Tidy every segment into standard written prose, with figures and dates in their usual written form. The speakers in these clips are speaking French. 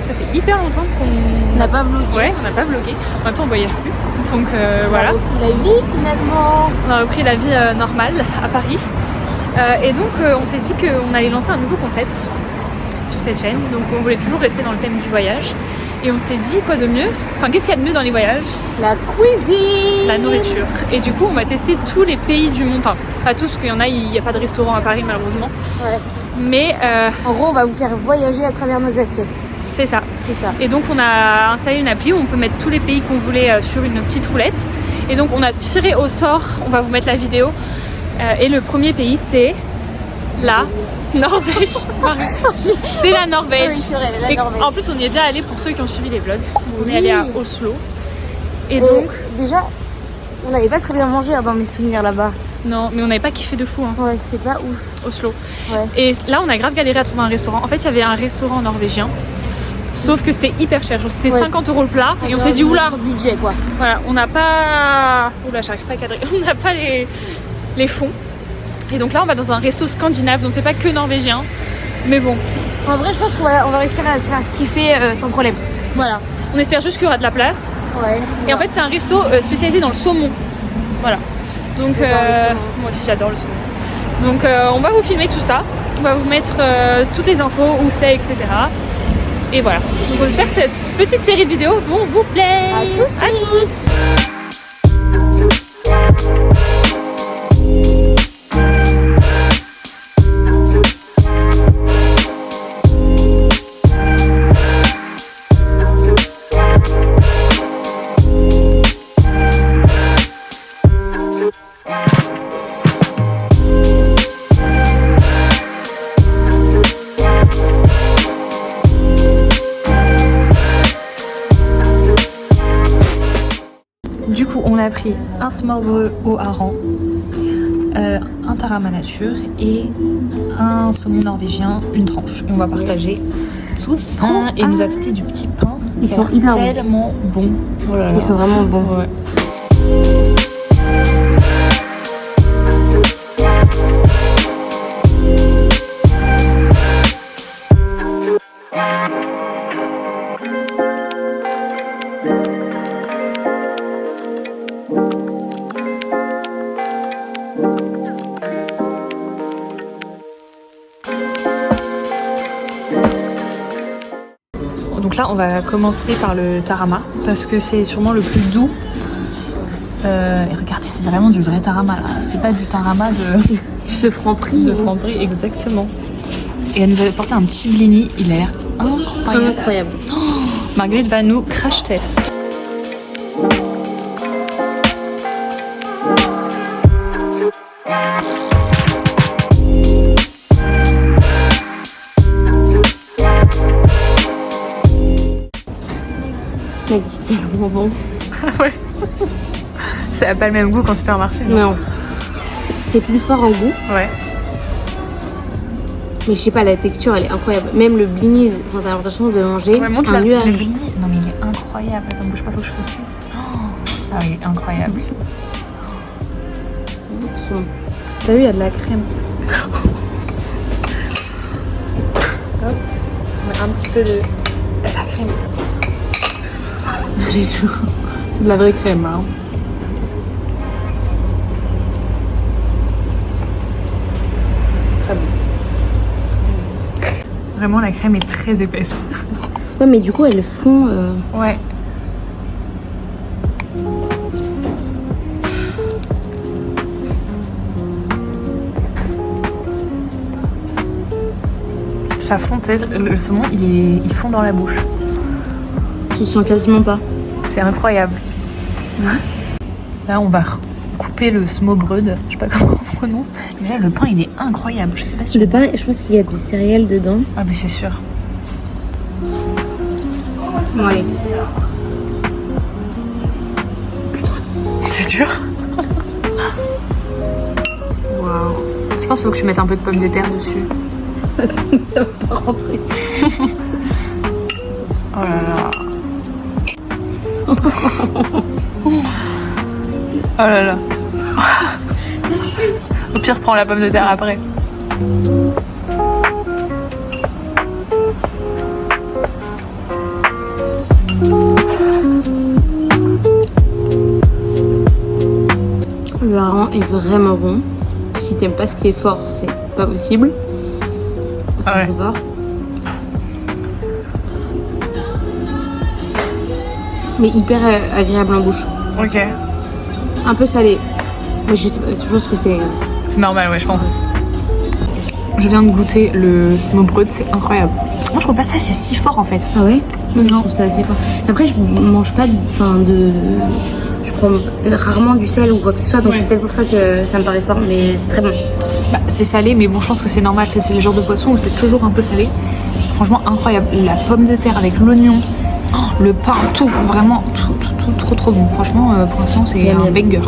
ça fait hyper longtemps qu'on n'a pas vlogué. Ouais, on n'a pas vlogué. En même temps, on voyage plus. Donc voilà. On a repris la vie finalement. On a repris la vie normale à Paris. Et donc, on s'est dit qu'on allait lancer un nouveau concept sur cette chaîne. Donc, on voulait toujours rester dans le thème du voyage. Et on s'est dit quoi de mieux? Enfin, qu'est-ce qu'il y a de mieux dans les voyages? La cuisine. La nourriture. Et du coup, on va tester tous les pays du monde. Enfin, pas tous, parce qu'il y en a, il n'y a pas de restaurant à Paris malheureusement. Ouais. Mais en gros, on va vous faire voyager à travers nos assiettes. C'est ça. C'est ça. Et donc, on a installé une appli où on peut mettre tous les pays qu'on voulait sur une petite roulette. Et donc, on a tiré au sort. On va vous mettre la vidéo. Et le premier pays, c'est la Norvège. C'est la Norvège. Oui, c'est vrai, la Norvège. En plus, on y est déjà allé pour ceux qui ont suivi les vlogs. On est allé à Oslo. Et donc, déjà, on n'avait pas très bien mangé dans mes souvenirs là-bas. Non, mais on n'avait pas kiffé de fou. Hein. Ouais, c'était pas ouf. Oslo. Ouais. Et là, on a grave galéré à trouver un restaurant. En fait, il y avait un restaurant norvégien. Sauf que c'était hyper cher. C'était 50 € le plat. Et on s'est dit, oula. Budget quoi. Voilà, on n'a pas. Oula, j'arrive pas à cadrer. On n'a pas les fonds. Et donc là, on va dans un resto scandinave. Donc c'est pas que norvégien. Mais bon. En vrai, je pense qu'on va réussir à se faire kiffer sans problème. Voilà. On espère juste qu'il y aura de la place. Ouais. Et en fait, c'est un resto spécialisé dans le saumon. Voilà. Donc, moi aussi j'adore le saumon. Donc, on va vous filmer tout ça. On va vous mettre toutes les infos, où c'est, etc. Et voilà. Donc, on espère que cette petite série de vidéos vont vous plaire. À tout de suite. Du coup, on a pris un smørbrød au hareng, un tarama nature et un saumon norvégien, une tranche. Et on va partager tout ça. Et il nous a prêté du petit pain. Ils sont hyper tellement bons. Oh là là. Ils sont vraiment bons. Ouais. Donc là, on va commencer par le tarama parce que c'est sûrement le plus doux. Et regardez, c'est vraiment du vrai tarama là. C'est pas du tarama de Franprix. De Franprix, exactement. Et elle nous avait porté un petit blini. Il a l'air incroyable. Incroyable. Oh, Marguerite va nous crash test. Mec, c'est tellement bon. Ouais. Ça n'a pas le même goût qu'en supermarché. Non. C'est plus fort en goût. Ouais. Mais je sais pas, la texture elle est incroyable. Même le blinis, enfin, t'as l'impression de manger un nuage. Le blini. Non mais il est incroyable. Attends, bouge pas, faut que je focus. Ah, il est incroyable. T'as vu, il y a de la crème. Hop. On met un petit peu de la crème. J'ai tout. C'est de la vraie crème, hein. Très bon. Vraiment, la crème est très épaisse. Ouais, mais du coup, elles font. Ouais. Ça fond, le saumon, il fond dans la bouche. Tu le sens quasiment pas. C'est incroyable. Là, on va couper le smørbrød. Je sais pas comment on prononce. Mais là, le pain, il est incroyable. Je sais pas si Le pain, je pense qu'il y a des céréales dedans. Ah, mais c'est sûr. Bon, allez. C'est dur. Waouh. Je pense qu'il faut que je mette un peu de pommes de terre dessus. Ça va pas rentrer. Oh là là. Oh là là. Au pire, prends la pomme de terre après. Le hareng est vraiment bon. Si t'aimes pas ce qui est fort, c'est pas possible. Ça, Ah ouais. c'est fort. Mais hyper agréable en bouche. Ok. Un peu salé. Mais je sais pas, je pense que c'est... C'est normal, ouais, je pense. Je viens de goûter le Smoothbrot, c'est incroyable. Moi, je trouve pas ça, c'est si fort en fait. Ah ouais? Moi, je Non. trouve ça assez fort. Après, je mange pas je prends rarement du sel ou quoi que ce soit, donc Ouais. c'est peut-être pour ça que ça me paraît fort, mais c'est très bon. Bah, c'est salé, mais bon, je pense que c'est normal. C'est le genre de poisson où c'est toujours un peu salé. Franchement, incroyable. La pomme de terre avec l'oignon, le pain, tout, vraiment, tout, trop bon. Franchement, pour l'instant, c'est Miam, un miam. banger.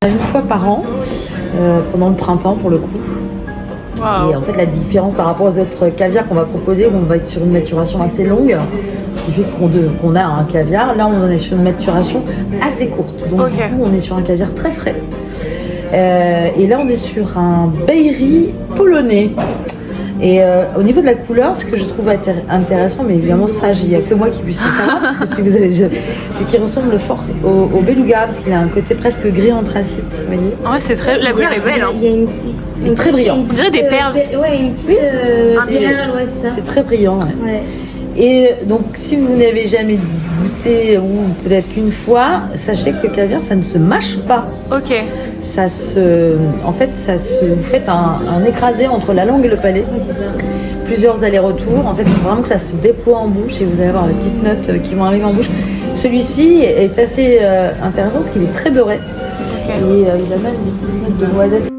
Une fois par an, pendant le printemps pour le coup. Et en fait, la différence par rapport aux autres caviars qu'on va proposer, où on va être sur une maturation assez longue, ce qui fait qu'on a un caviar. Là, on est sur une maturation assez courte. Donc, Ok. du coup, on est sur un caviar très frais. Et là, on est sur un Beiri polonais. Et au niveau de la couleur, ce que je trouve intéressant, mais évidemment ça, il n'y a que moi qui puisse le savoir, parce que si vous avez, c'est qu'il ressemble fort au beluga, parce qu'il a un côté presque gris anthracite, vous voyez. En vrai, c'est très. La couleur est belle, hein. Il y a Il est très brillant. une On dirait des perles. Ouais, une petite spirale, ouais, c'est ça. C'est très brillant, ouais. Ouais. Et donc, si vous n'avez jamais goûté, ou peut-être qu'une fois, sachez que le caviar, ça ne se mâche pas. Ok. Vous faites un écrasé entre la langue et le palais. Ouais, c'est ça. Plusieurs allers-retours. En fait, il faut vraiment que ça se déploie en bouche et vous allez avoir les petites notes qui vont arriver en bouche. Celui-ci est assez intéressant parce qu'il est très beurré. Et il a même des petites notes de noisette.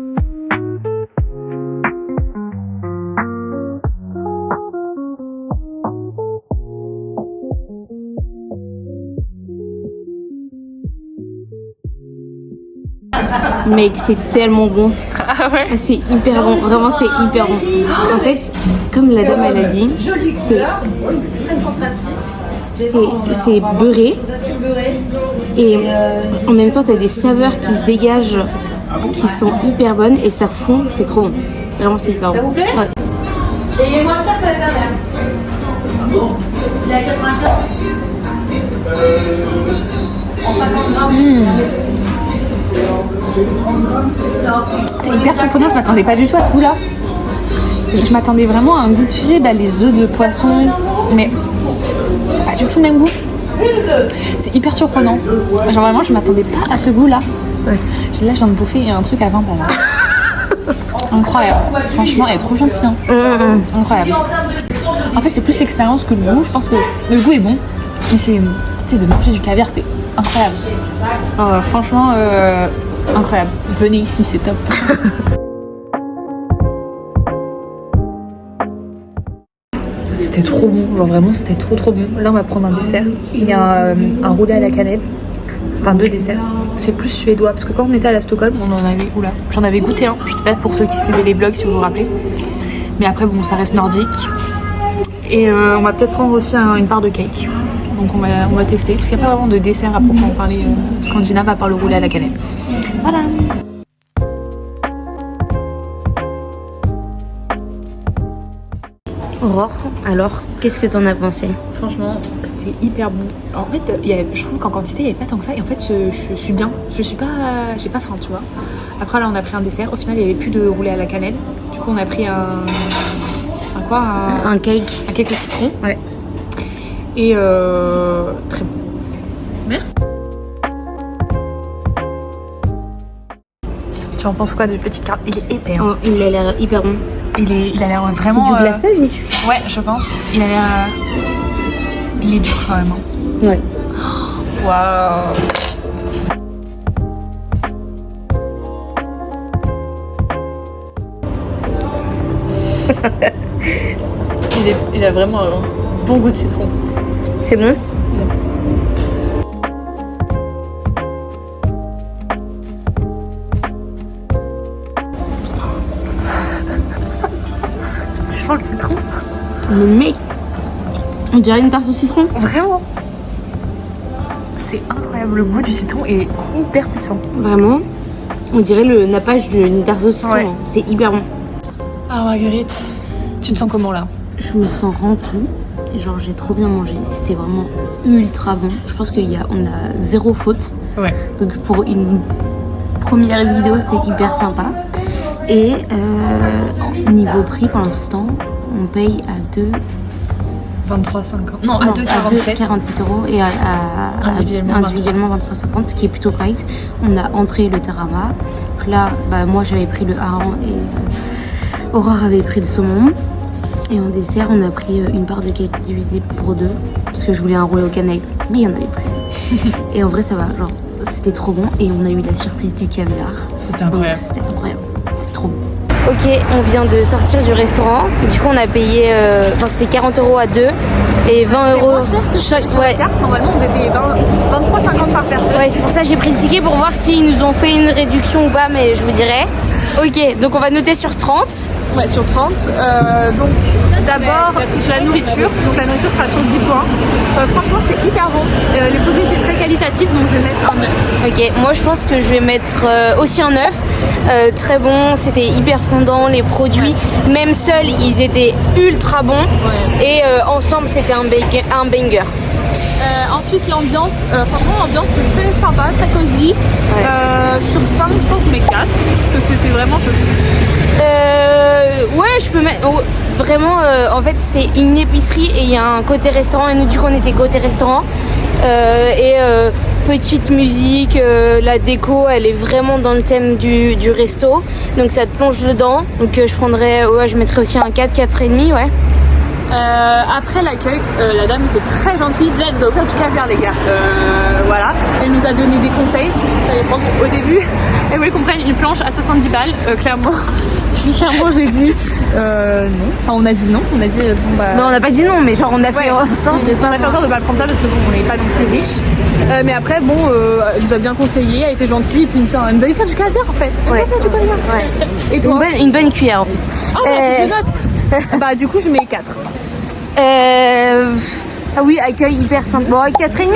Mec, c'est tellement bon. Ah ouais. Ah, c'est hyper bon, vraiment c'est hyper bon. En fait, comme la dame elle a dit, c'est beurré et en même temps t'as des saveurs qui se dégagent qui sont hyper bonnes et ça fond, c'est trop bon. Vraiment c'est hyper bon. Ça vous plaît Ouais. Et il est moins cher que la dernière. Il est à 84. En 50 grammes. C'est hyper surprenant, je m'attendais pas du tout à ce goût-là. Je m'attendais vraiment à un goût, tu sais, les œufs de poisson, mais pas du tout le même goût. C'est hyper surprenant. Genre vraiment, je m'attendais pas à ce goût-là. Ouais. Là, je viens de bouffer un truc à 20 balles. Incroyable. Franchement, elle est trop gentille. Hein. Incroyable. En fait, c'est plus l'expérience que le goût. Je pense que le goût est bon, mais c'est de manger du caviar, c'est incroyable. Franchement, incroyable. Venez ici, c'est top. C'était trop bon, genre vraiment c'était trop bon. Là on va prendre un dessert. Il y a un roulé à la cannelle. Enfin 2 desserts. C'est plus suédois parce que quand on était à la Stockholm, on en avait. Oula, j'en avais goûté un. Je sais pas pour ceux qui suivaient les vlogs si vous vous rappelez. Mais après bon ça reste nordique. Et on va peut-être prendre aussi une part de cake. Donc on va tester. Parce qu'il n'y a pas vraiment de dessert à proprement parler scandinave à part le roulé à la cannelle. Voilà. Aurore, alors, qu'est-ce que t'en as pensé? Franchement, c'était hyper bon. En fait, je trouve qu'en quantité, il n'y avait pas tant que ça. Et en fait, je suis bien. J'ai pas faim, tu vois. Après, là, on a pris un dessert. Au final, il n'y avait plus de roulé à la cannelle. Du coup, on a pris un cake. Un cake au citron. Ouais. Et très bon. Merci. Tu en penses quoi du petit carte? Il est épais. Hein. Oh, il a l'air hyper bon. Il a l'air vraiment. C'est du glaçage ou tu? Ouais, je pense. Il a l'air. Il est dur quand même. Hein. Ouais. Waouh. Il a vraiment un bon goût de citron. C'est bon? Tu sens le citron? Mais mec, on dirait une tarte au citron. Vraiment. C'est incroyable, le goût du citron est hyper puissant. Vraiment, on dirait le nappage d'une tarte au citron. Ouais. C'est hyper bon. Ah Marguerite, tu te sens comment là? Je me sens remplie. Genre j'ai trop bien mangé. C'était vraiment ultra bon. Je pense qu'on a zéro faute. Ouais. Donc pour une première vidéo, c'est hyper sympa. Et niveau prix, pour l'instant, on paye à 23,50. Non, à 2,47. 47 € et individuellement 23,50, ce qui est plutôt correct. On a entré le tarama. Donc là, moi j'avais pris le hareng et Aurore avait pris le saumon. Et en dessert, on a pris une part de cake divisée pour 2 parce que je voulais un roulé au cannelle, mais il y en avait plus. Et en vrai, ça va, genre c'était trop bon et on a eu la surprise du caviar. C'était incroyable. Donc, c'était incroyable, c'est trop bon. Ok, on vient de sortir du restaurant. Du coup, on a payé, c'était 40 € à 2 et 20 € chaque. Ouais. Normalement, on devait payer 23,50 par personne. Ouais, c'est pour ça que j'ai pris le ticket pour voir s'ils nous ont fait une réduction ou pas, mais je vous dirai. Ok, donc on va noter sur 30. Ouais, sur 30. Donc d'abord la nourriture. Donc la nourriture sera sur 10 points. Franchement, c'est hyper bon. Les produits étaient très qualitatifs, donc je vais mettre un 9. Ok, moi je pense que je vais mettre aussi un 9. Très bon, c'était hyper fondant, les produits, même seuls, ils étaient ultra bons. Ouais. Et ensemble, c'était un banger. Ensuite, l'ambiance. Franchement, l'ambiance c'est très sympa, très cosy. Ouais. Sur 5, je pense que je mets 4. Parce que c'était vraiment joli. Ouais, je peux mettre. Vraiment, en fait, c'est une épicerie et il y a un côté restaurant. Et nous, du coup, on était côté restaurant. Petite musique, la déco, elle est vraiment dans le thème du resto. Donc, ça te plonge dedans. Donc, je mettrais aussi un 4, 4,5, ouais. Après l'accueil, la dame était très gentille. Déjà, elle nous a offert du caviar, les gars. Voilà. Elle nous a donné des conseils sur ce qu'il fallait prendre. Au début, elle voulait qu'on prenne une planche à 70 balles. Clairement, j'ai dit non. Enfin, on a dit non. On a dit bon bah. Non, on n'a pas dit non, mais genre, on a fait en sorte de on a fait en sorte de pas prendre ça parce que bon, on n'est pas non plus riche. Mais après, bon, elle nous a bien conseillé, elle était gentille. Et puis elle nous a dit faire du caviar en fait. Elle nous a fait du caviar. Ouais. Et toi? Une bonne cuillère en plus. Ah ouais, faut que je note. Bah, du coup, je mets 4. Ah oui, accueil hyper simple. Bon, 4,5.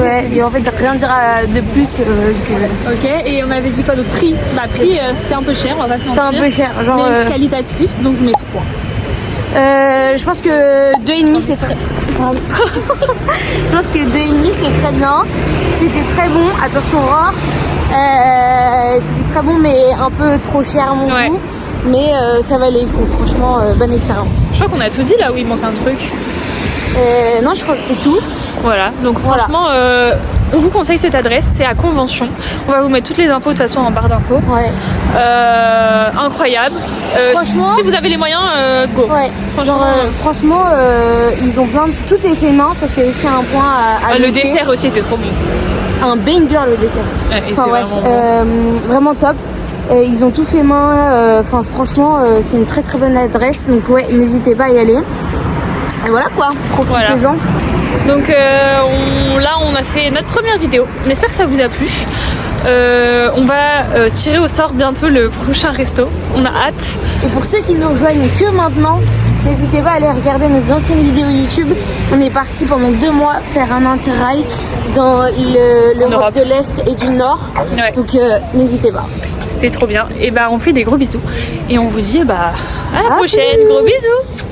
Ouais, et en fait, rien dire de plus que. Ok, et on m'avait dit quoi d'autre? Prix. Bah, prix, c'était un peu cher, on va pas se mentir. C'était un peu cher, genre. Mais c'est qualitatif, donc je mets 3. Je pense que 2,5 c'est très. Pardon. Je pense que 2,5 c'est très bien. C'était très bon. Attention, Aurore. C'était très bon, mais un peu trop cher à mon goût. Mais ça valait le coup, franchement, bonne expérience. Je crois qu'on a tout dit là où il manque un truc. Non, je crois que c'est tout. Voilà, donc franchement, on vous conseille cette adresse, c'est à Convention. On va vous mettre toutes les infos de toute façon en barre d'infos. Ouais. Incroyable. Franchement, si vous avez les moyens, go. Ouais. Franchement, ils ont plein de... Tout est fait main, ça c'est aussi un point à le noter. dessert aussi était trop bon. Un banger le dessert. Ouais, enfin bref, vraiment top. Ils ont tout fait main. Franchement, c'est une très très bonne adresse. Donc ouais, n'hésitez pas à y aller. Et voilà quoi, profitez-en. Donc là, on a fait notre première vidéo. On espère que ça vous a plu. On va tirer au sort bientôt le prochain resto. On a hâte. Et pour ceux qui nous rejoignent que maintenant, n'hésitez pas à aller regarder nos anciennes vidéos YouTube. On est parti pendant 2 mois faire un interrail dans l'Europe de l'Est et du Nord. Ouais. Donc n'hésitez pas. C'était trop bien. Et on fait des gros bisous. Et on vous dit à la prochaine. Gros bisous.